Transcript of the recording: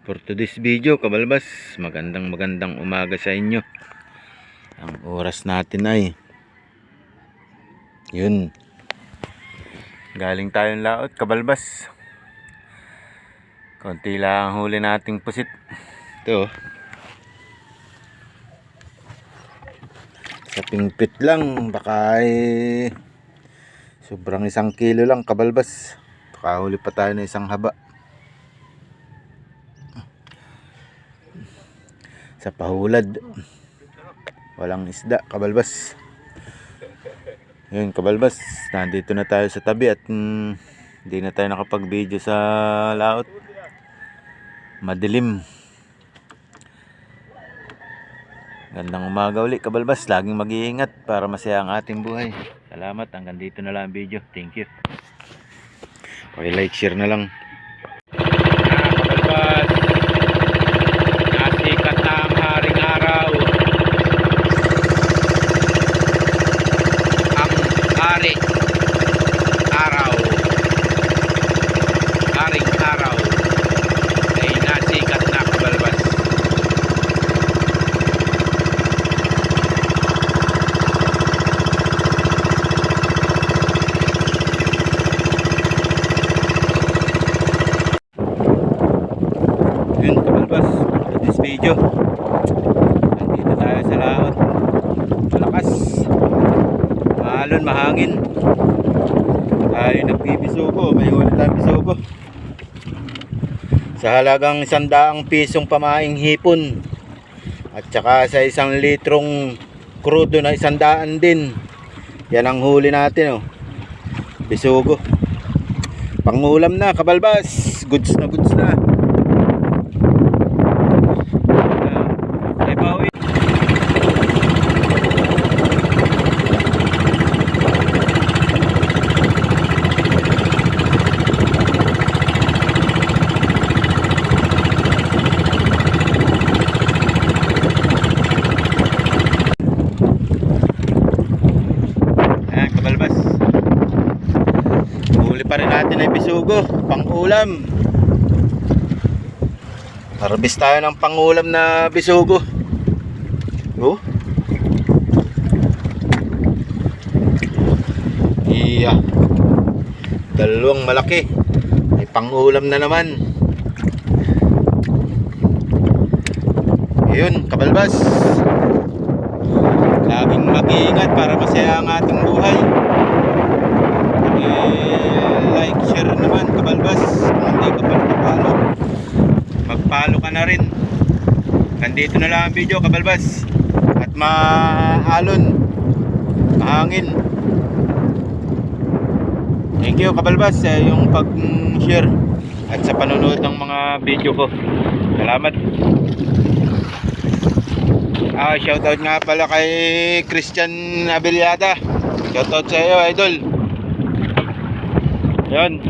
For today's video, kabalbas, magandang umaga sa inyo. Ang oras natin ay yun, galing tayong laot, kabalbas. Konti lang ang huli nating pusit. Ito, sa pingpit lang, baka ay sobrang 1 kilo lang, kabalbas. Baka huli pa tayo ng isang haba. Sa pahulad, walang isda, kabalbas. Yun, kabalbas, nandito na tayo sa tabi at hindi na tayo nakapag video sa laot, madilim. Gandang umaga uli, kabalbas. Laging mag-iingat para masaya ang ating buhay. Salamat, hanggang dito na lang ang video. Thank you. Like, share na lang. Kabalbas, nasikat na ang haring araw. Ang haring araw ay nasikat na, kabalbas. Yun, kabalbas, for this video, nandito tayo sa laot. Malakas, mahalon, mahangin. Tayo nagbibisugo, may huli tayong bisugo sa halagang 100 pisong pamaing hipon, at saka sa 1 litrong crudo na 100 din. Yan ang huli natin, oh. Bisugo, pangulam na, kabalbas. Goods na goods na. Kabalbas, huli pa rin natin ay bisugo, pang-ulam. Harvest tayo ng pang-ulam na bisugo. Oh, iya, dalawang malaki, ay pang-ulam na naman. Ayun, kabalbas, laging mag-iingat para masaya ang ating buhay. Like, share naman, kabalbas. Kung hindi ka pa nakapalo, magpalo ka na rin. Nandito na lang ang video, kabalbas. At maalon, mahangin. Thank you, kabalbas, sa yung pag-share at sa panonood ng mga video ko. Salamat. Shoutout nga pala kay Christian Abeliada. Shoutout sa iyo, idol. Yan.